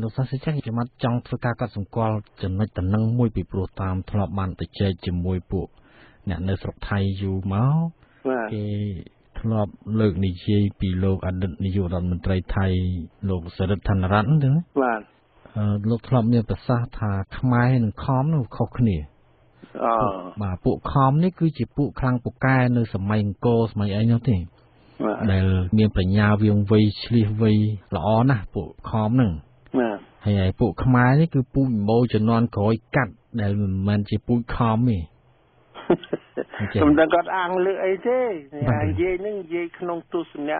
លោកសាស្ត្រចាស់ចាំចង់ធ្វើការកត់សម្គាល់ចំណុចតំណឹងមួយពីព្រោះតាមធ្លាប់បានទៅជែកជាមួយពួកអ្នកនៅស្រុកថៃយូរមកគេធ្លាប់លើកនិយាយពីលោកអតីតនាយករដ្ឋមន្ត្រីថៃលោកសរិទ្ធ ធនរតន៍បាទលោកធ្លាប់មានប្រសាសន៍ថាខ្មែរនិងខមនោះខុសគ្នាបាទពួកខមនេះគឺជាពួកខ្លាំងពូកែនៅសម័យអង្គរសម័យអីនោះទេដែលមានបញ្ញាវាងវៃឆ្លៀសវៃល្អណាស់ពួកខមហ្នឹងហើយពួកខ្មែរនេះគឺពូជម្បូរជំនាន់ក្រោយកាត់ដែលមិនមែនជាពូជខមទេខ្ញុំដឹងគាត់អាងលើអីទេនិយាយហ្នឹងនិយាយក្នុងទស្សនៈ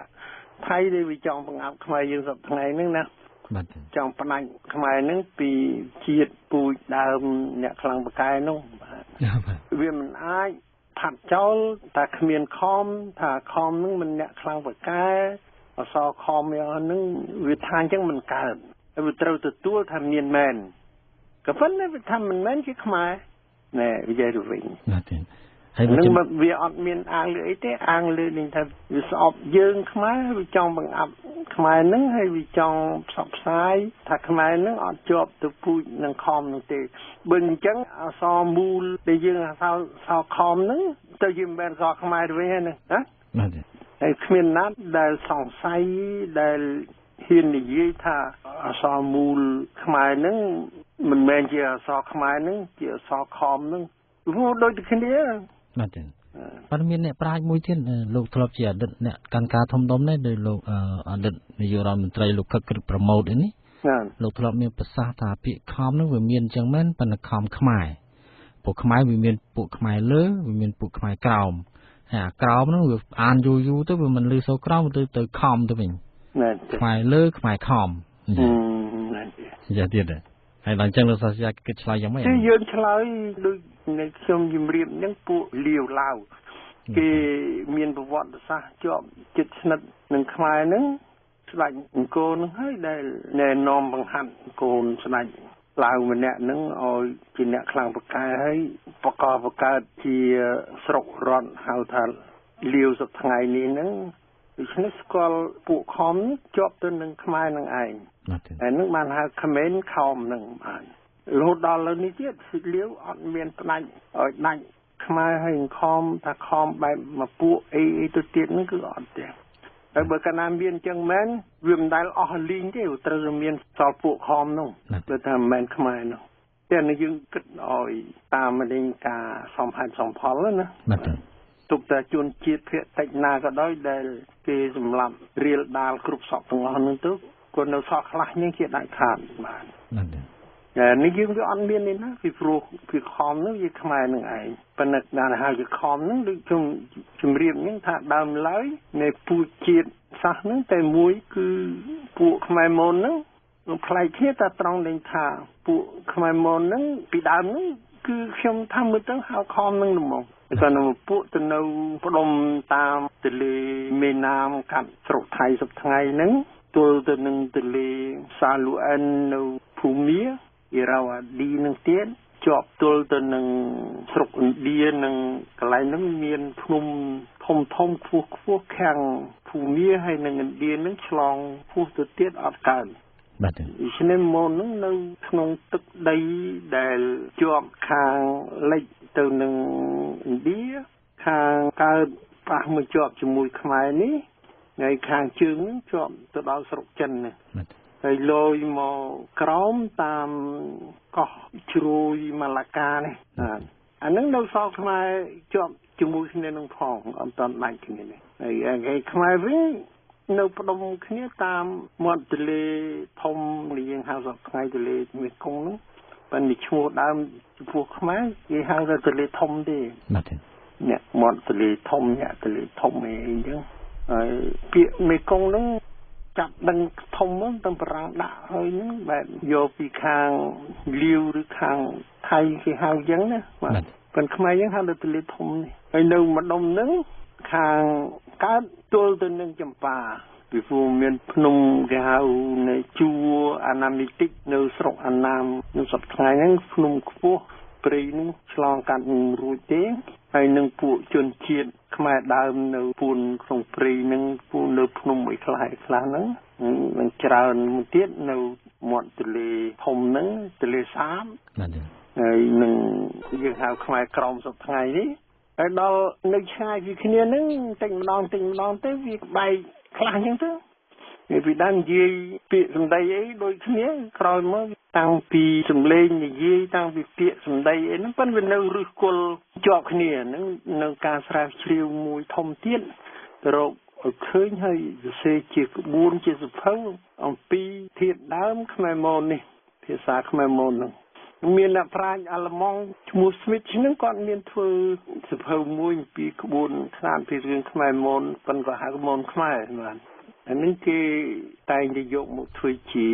ថៃដែលវាចង់បង្អាប់ខ្មែរយើងសប្តាហ៍ថ្ងៃហ្នឹងណាចង់ផ្ដាច់ខ្មែរហ្នឹងពីជាតិពូជដើមអ្នកខ្លាំងបកែនោះវាមិនអាចផាត់ចោលតែគ្មានខំថាខំហ្នឹងមិនអ្នកខ្លាំងបកែអសរខំយ៉ាងហ្នឹងវាថាអញ្ចឹងមិនកើតវាត្រូវទទួលថាមានមែនក៏ប៉ុន្តែវាថាមិនមែនជាខ្មែរណែនិយាយទៅវិញណាទេហើយវាអត់មានអាងលើអីទេអាងលើនេះថាវាស្អប់យើងខ្មែរវាចង់បង្អាប់ខ្មែរហ្នឹងហើយវាចង់ផ្សព្វផ្សាយថាខ្មែរហ្នឹងអត់ជាប់ទៅពូជនឹងខំនោះទេបើអញ្ចឹងអសរមូលដែលយើងអសរខំហ្នឹងទៅជាមិនមែនអសរខ្មែរទៅវិញណាណាទេហើយគ្មានណាដែលសង្ស័យដែលហ៊ាននិយាយថាអសរមូលខ្មែរហ្នឹងមិនមែនជាអសរខ្មែរហ្នឹងជាអសរខំហ្នឹងវាដូចតែគ្នាបាទទេប៉ុន្តែមានអ្នកប្រាជ្ញមួយទៀតលោកធ្លាប់ជាអតីតអ្នកកាន់ការធំៗនេះដោយលោកអតីតនាយករដ្ឋមន្ត្រីលោកខឹកក្រឹតប្រម៉ូទនេះលោកធ្លាប់មានប្រសាសន៍ថាពាក្យខំនោះវាមានអញ្ចឹងមែនប៉ុន្តែខំខ្មែរពួកខ្មែរវាមានពួកខ្មែរលើវាមានពួកខ្មែរក្រោមហើយអាក្រោមនោះវាអានយូរទៅវាមិនលឺសូរក្រោមទៅខំទៅវិញខ្មែរលើខ្មែរខំយ៉ាទៀតហើយដល់អញ្ចឹងលោកសាស្ត្រាចារ្យគិតឆ្លើយយ៉ាងម៉េចយើងឆ្លើយដូចនៅខ្ញុំជំរាបហ្នឹងពួកលាវឡាវគេមានប្រវត្តិសាស្ត្រជាប់ជិតស្និទ្ធនឹងខ្មែរហ្នឹងស្ដេចអង្គរហ្នឹងហើយដែលណែនាំបង្ហាត់កូនស្ដេចឡាវម្នាក់ហ្នឹងឲ្យជាអ្នកខ្លាំងបកែហើយបកកើតជាស្រុករដ្ឋហៅថាលាវសប្តាហ៍ថ្ងៃនេះហ្នឹងដូច្នេះស្គាល់ពួកខំជាប់ទៅនឹងខ្មែរនឹងឯងហើយនឹងបានហៅខមេនខំនឹងបានរហូតដល់លើនេះទៀតសិលាវអត់មានផ្ដាច់ឲ្យដាច់ខ្មែរហើយខំថាខំបែបមកពួកអីទៅទៀតហ្នឹងគឺអត់ទេហើយបើកាលណាមានអញ្ចឹងមែនវាមិនដែលអស់លីងទេត្រូវតែមានសល់ពួកខំនោះគឺថាមិនមែនខ្មែរនោះតែយើងគិតឲ្យតាមលេងការសំហេតុសំផលណាទុកតែជនជាតិភាគតិចណាក៏ដោយដែលគេសម្លាប់រៀលដាលគ្រប់សពទាំងអស់នោះទៅគាត់នៅសល់ខ្លះនេះជាដាច់ខាតបាននេះយើងវាអត់មាននេះណាពីព្រោះពីខំនោះវាខ្មែរនឹងឯងប៉ុន្តែដល់ហៅជាខំនោះដូចខ្ញុំជំរាបហ្នឹងថាដើមឡើយនៃពូជជាតិសាសហ្នឹងតែមួយគឺពួកខ្មែរមនហ្នឹងផ្លែកគ្នាតែត្រង់ដែលថាពួកខ្មែរមនហ្នឹងពីដើមហ្នឹងគឺខ្ញុំថាមើលទៅហៅខំហ្នឹងហ្មងតែនៅពួកទៅនៅផ្ដុំតាមទន្លេមេណាមកាត់ស្រុកថៃសប្តាហ៍ថ្ងៃហ្នឹងទល់ទៅនឹងទន្លេសាលូអិននៅភូមាអ៊ីរ៉ាវ៉ាឌីនឹងទៀតជាប់ទល់ទៅនឹងស្រុកឥណ្ឌានិងកន្លែងហ្នឹងមានភ្នំធំខ្ពស់ខាងភូមាហើយនឹងឥណ្ឌាហ្នឹងឆ្លងភូទៅទៀតអត់កើតបាទដូច្នេះមកហ្នឹងនៅក្នុងទឹកដីដែលជាប់ខាងលិចទៅនឹងឥណ្ឌាខាងកើតប៉ះមកជាប់ជាមួយខ្មែរនេះថ្ងៃខាងជើងហ្នឹងជាប់ទៅដល់ស្រុកចិននេះហើយលយមកក្រោមតាមកោះជ្រោយម៉ាឡាកានេះអាហ្នឹងនៅសល់ខ្មែរជាប់ជាមួយគ្នានឹងផងអត់តាន់ដាច់គ្នានេះហើយខ្មែរវិញនៅផ្ដុំគ្នាតាមមាត់ទន្លេធំដែលយើងហៅសប្តាហ៍ថ្ងៃទន្លេមេគង្គហ្នឹងប៉ុន្តែឈ្មោះដើមចំពោះខ្មែរគេហៅថាទន្លេធំទេអ្នកមាត់ទន្លេធំអ្នកទន្លេធំអីអញ្ចឹងហើយពាក្យមេគង្គហ្នឹងចាប់ដឹងធំហ្នឹងទៅប្រាំងដាក់ហើយហ្នឹងបែបយកពីខាងលាវឬខាងថៃគេហៅអញ្ចឹងណាបាទប៉ុន្តែខ្មែរយើងហៅថាទន្លេធំនេះហើយនៅម្ដុំហ្នឹងខាងកើតទល់ទៅនឹងចម្ប៉ាពីព្រោះមានភ្នំគេហៅនៃជួរអាណាមីតិកនៅស្រុកអាណាមនៅសប្តាហ៍ថ្ងៃហ្នឹងភ្នំខ្ពស់ព្រៃហ្នឹងឆ្លងកាត់រួចទេហើយនឹងពួកជនជាតិខ្មែរដើមនៅពួនក្នុងព្រៃហ្នឹងពួននៅភ្នំអីខ្លះហ្នឹងនឹងច្រើនមួយទៀតនៅ មាត់ទន្លេធំហ្នឹងទន្លេសាបបាទហើយនឹងយើងហៅខ្មែរក្រមសប្តាហ៍ថ្ងៃនេះហើយដល់នៅឆ្ងាយពីគ្នាហ្នឹងតិចម្ដងទៅវាបែកខ្លះអញ្ចឹងទៅវាពីដើមនិយាយពាក្យសម្ដីអីដូចគ្នាក្រោយមកតាំងពីសម្លេងនិយាយតាំងពីពាក្យសម្ដីអីហ្នឹងប៉ុន្តែវានៅឫសគល់ជាប់គ្នាហ្នឹងនៅការស្រាវជ្រាវមួយធំទៀតរកឲ្យឃើញហើយសរសេរជាក្បួនជាសភៅអំពីធាតុដើមខ្មែរមននេះភាសាខ្មែរមនហ្នឹងមានអ្នកប្រាជ្ញអាល្លឺម៉ង់ឈ្មោះ Smith ហ្នឹងគាត់មានធ្វើសភៅមួយអំពីក្បួនខ្នាតពីរឿងខ្មែរមនប៉ុន្តែហៅមនខ្មែរបាទអានេះគេតែងតែយកមកធ្វើជា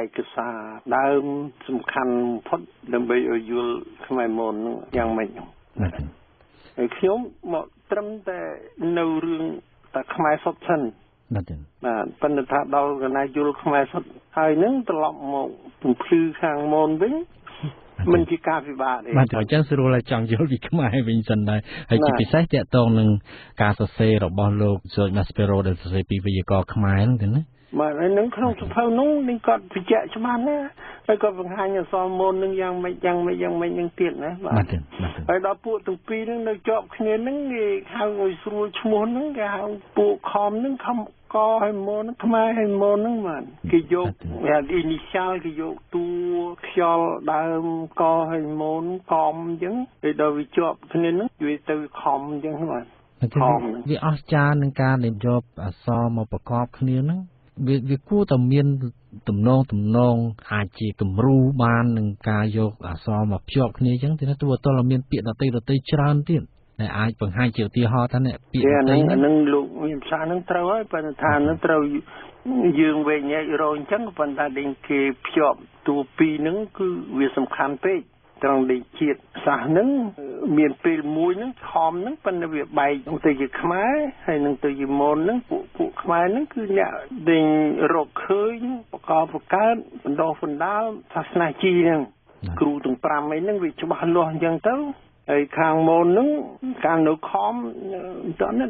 ឯកសារដើមសំខាន់បំផុតដើម្បីឲ្យយល់ខ្មែរមនហ្នឹងយ៉ាងម៉េចហ្នឹងហើយខ្ញុំមកត្រឹមតែនៅរឿងតែខ្មែរសុទ្ធសិនបាទប៉ុន្តែថាដល់កណាយល់ខ្មែរសុទ្ធហើយហ្នឹងត្រឡប់មកពំភ្លឺខាងមនវិញមិនជាការពិបាកទេបាទអញ្ចឹងស្រួលឲ្យចង់យល់ពីខ្មែរវិញសិនដែរហើយជាពិសេសតាក់ទងនឹងការសរសេររបស់លោក George Maspero ដែលសរសេរពីវេយ្យាករណ៍ខ្មែរហ្នឹងទេណាបាទហើយនឹងក្នុងសភៅនោះនឹងគាត់បញ្ជាក់ច្បាស់ណាហើយគាត់បង្ហាញអក្សរមននឹងយ៉ាងម៉េចនឹងទៀតណាបាទហើយដល់ពួកទាំងពីរនឹងនៅជាប់គ្នានឹងគេហៅឲ្យស្រួលឈ្មោះនឹងគេហៅពួកខំនឹងខំកឲ្យមនខ្មែរឲ្យមននឹងបាទគេយក initial គេយកតួខ្យល់ដើមកឲ្យមនកំអញ្ចឹងហើយដល់វាជាប់គ្នានឹងវាទៅខំអញ្ចឹងបាទវាអស្ចារ្យនឹងការដែលយកអក្សរមកប្រកបគ្នាហ្នឹងវាគួរតែមានទំនងអាចជាគំរូបាននឹងការយកអក្សរមកភ្ជាប់គ្នាអញ្ចឹងទៅទោះអត់តមានពាក្យដតីច្រើនទៀតដែលអាចបង្ហាញជាឧទាហរណ៍ថាអ្នកពាក្យដតីហ្នឹងលោកមានភាសាហ្នឹងត្រូវហើយប៉ុន្តែថាហ្នឹងត្រូវយើងវែងញែករអញ្ចឹងប៉ុន្តែដែលគេភ្ជាប់តួពីរហ្នឹងគឺវាសំខាន់ពេកត្រង់ដែលជាតិសាសហ្នឹងមានពេលមួយហ្នឹងខំហ្នឹងប៉ុន្តែវាបែកទៅជាខ្មែរហើយនឹងទៅជាមនហ្នឹងពួកខ្មែរហ្នឹងគឺអ្នកដែលរកឃើញបកកើតបណ្ដោះបណ្ដាលសាសនាជីហ្នឹងគ្រូទាំង5អីហ្នឹងវាច្បាស់លាស់អញ្ចឹងទៅហើយខាងមនហ្នឹងកាលនៅខំ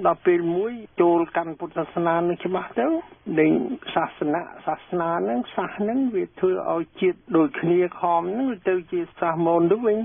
ដល់ពេលមួយចូលកាន់ពុទ្ធសាសនានឹងច្បាស់ទៅដែលសាសនាហ្នឹងសាសហ្នឹងវាធ្វើឲ្យជាតិដូចគ្នាខំហ្នឹងទៅជាសាសមនទៅវិញ